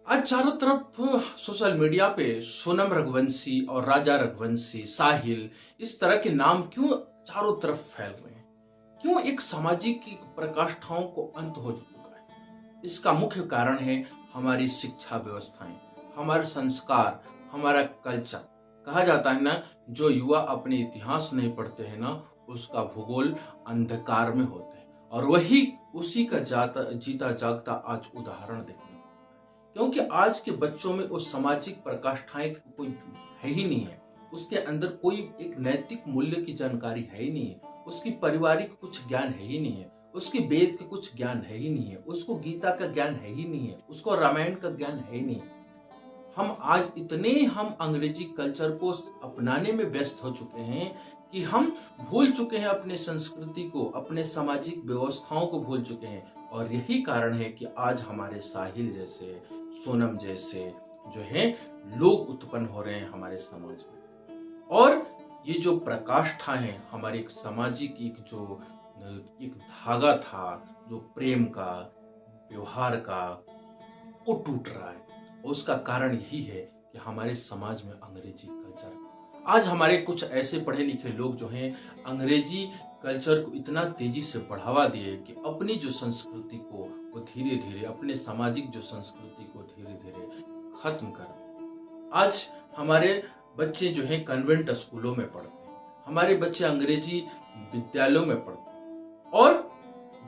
आज चारों तरफ सोशल मीडिया पे सोनम रघुवंशी और राजा रघुवंशी, साहिल, इस तरह के नाम क्यों चारों तरफ फैल रहे हैं? क्यों एक सामाजिक की प्रकाष्ठाओं को अंत हो चुका है? इसका मुख्य कारण है हमारी शिक्षा व्यवस्थाएं, हमारे संस्कार, हमारा कल्चर। कहा जाता है ना, जो युवा अपने इतिहास नहीं पढ़ते हैं ना, उसका भूगोल अंधकार में होते हैं। और वही उसी का जीता जागता आज उदाहरण देखने को। क्योंकि आज के बच्चों में वो सामाजिक प्रकाष्ठाएं कोई है ही नहीं है। उसके अंदर कोई एक नैतिक मूल्य की जानकारी है ही नहीं है। उसकी पारिवारिक कुछ ज्ञान है ही नहीं है। उसकी वेद के कुछ ज्ञान है ही नहीं है। उसको गीता का ज्ञान है ही नहीं है। उसको रामायण का ज्ञान है ही नहीं है। हम अंग्रेजी कल्चर को अपनाने में व्यस्त हो चुके हैं कि हम भूल चुके हैं अपने संस्कृति को, अपने सामाजिक व्यवस्थाओं को भूल चुके हैं। और यही कारण है कि आज हमारे साहिल जैसे, सोनम जैसे जो है लोग उत्पन्न हो रहे हैं हमारे समाज में। और ये जो प्रकाष्ठा है, हमारी एक सामाजिक एक धागा था, जो प्रेम का, व्यवहार का, वो टूट रहा है। उसका कारण यही है कि हमारे समाज में अंग्रेजी कल्चर, आज हमारे कुछ ऐसे पढ़े लिखे लोग जो हैं अंग्रेजी कल्चर को इतना तेजी से बढ़ावा दिए कि अपनी जो संस्कृति को वो धीरे धीरे, अपने सामाजिक जो संस्कृति को धीरे धीरे खत्म कर दिए। आज हमारे बच्चे जो हैं कन्वेंट स्कूलों में पढ़ते हैं, हमारे बच्चे अंग्रेजी विद्यालयों में पढ़ते हैं। और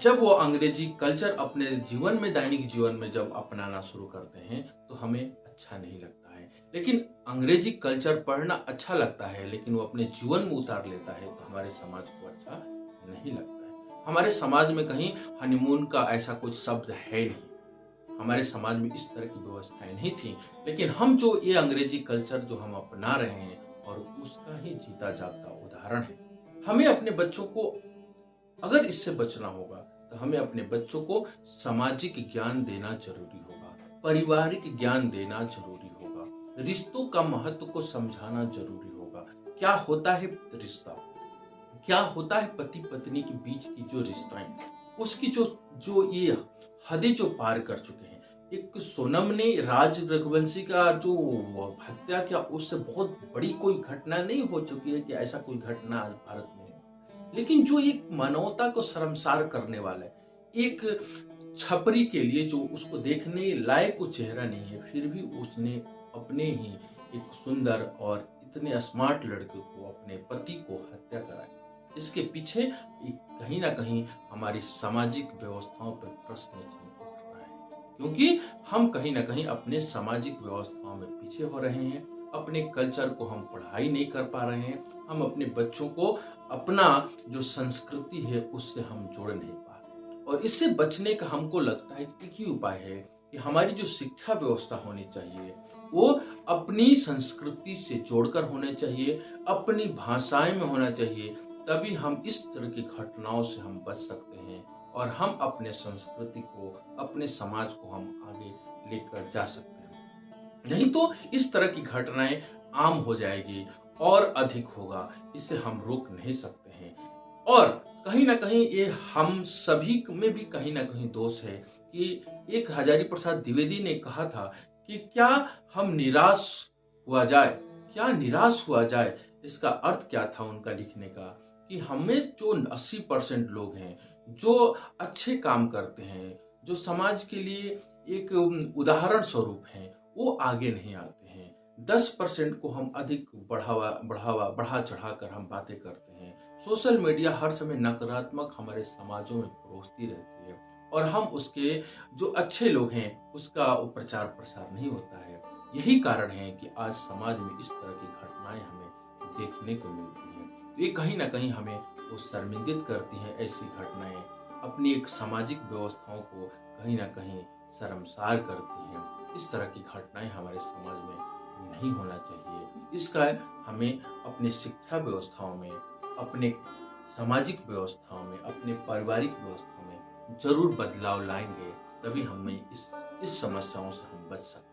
जब वो अंग्रेजी कल्चर अपने जीवन में, दैनिक जीवन में जब अपनाना शुरू करते हैं तो हमें अच्छा नहीं लगता है। लेकिन अंग्रेजी कल्चर पढ़ना अच्छा लगता है, लेकिन वो अपने जीवन में उतार लेता है तो हमारे समाज को अच्छा नहीं लगता है। हमारे समाज में कहीं हनीमून का ऐसा कुछ शब्द है नहीं। हमारे समाज में इस तरह की व्यवस्थाएं नहीं थी। लेकिन हम जो ये अंग्रेजी कल्चर जो हम अपना रहे हैं, और उसका ही जीता जागता उदाहरण है। हमें अपने बच्चों को, अगर इससे बचना होगा तो हमें अपने बच्चों को सामाजिक ज्ञान देना जरूरी होगा, पारिवारिक ज्ञान देना जरूरी होगा, रिश्तों का महत्व को समझाना जरूरी होगा। क्या होता है रिश्ता, क्या होता है पति पत्नी के बीच की जो रिश्ताएं, उसकी जो ये हदें जो पार कर चुके हैं। एक सोनम ने राज रघुवंशी का जो हत्या किया, उससे बहुत बड़ी कोई घटना नहीं हो चुकी है कि ऐसा कोई घटना आज भारत में। लेकिन जो एक मानवता को शर्मसार करने वाला है, एक छपरी के लिए जो उसको देखने लायक को चेहरा नहीं है, फिर भी उसने अपने ही एक सुंदर और इतने स्मार्ट लड़के को, अपने पति को हत्या कराई। इसके पीछे कहीं ना कहीं हमारी सामाजिक व्यवस्थाओं पर प्रश्न चिन्ह उठ रहा है। क्योंकि हम कहीं ना कहीं अपने सामाजिक व्यवस्थाओं में पीछे हो रहे हैं। अपने कल्चर को हम पढ़ाई नहीं कर पा रहे हैं। हम अपने बच्चों को अपना जो संस्कृति है उससे हम जोड़ नहीं पा रहे। और इससे बचने का हमको लगता है एक ही उपाय है कि हमारी जो शिक्षा व्यवस्था होनी चाहिए वो अपनी संस्कृति से जोड़कर होने चाहिए, अपनी भाषाएं में होना चाहिए। तभी हम इस तरह की घटनाओं से हम बच सकते हैं और हम अपने संस्कृति को, अपने समाज को हम आगे लेकर जा सकते हैं। नहीं तो इस तरह की घटनाएं आम हो जाएगी और अधिक होगा। इसे हम रोक नहीं सकते हैं। और कहीं ना कहीं ये हम सभी में भी कहीं ना कहीं दोष है कि एक हजारी प्रसाद द्विवेदी ने कहा था कि क्या हम निराश हुआ जाए, क्या निराश हुआ जाए। इसका अर्थ क्या था उनका लिखने का, कि हमें जो 80% लोग हैं जो अच्छे काम करते हैं, जो समाज के लिए एक उदाहरण स्वरूप हैं, वो आगे नहीं आते हैं। 10% को हम अधिक बढ़ा चढ़ाकर हम बातें करते हैं। सोशल मीडिया हर समय नकारात्मक हमारे समाजों में परोसती रहती है और हम उसके जो अच्छे लोग हैं उसका प्रचार प्रसार नहीं होता है। यही कारण है कि आज समाज में इस तरह की घटनाएं हमें देखने को मिलती हैं। ये कहीं ना कहीं हमें वो शर्मिंदित करती हैं। ऐसी घटनाएं अपनी एक सामाजिक व्यवस्थाओं को कहीं ना कहीं शर्मसार करती हैं। इस तरह की घटनाएं हमारे समाज में नहीं होना चाहिए। इसका हमें अपने शिक्षा व्यवस्थाओं में, अपने सामाजिक व्यवस्थाओं में, अपने पारिवारिक व्यवस्थाओं में जरूर बदलाव लाएंगे। तभी हमें इस समस्याओं से हम बच सकते हैं।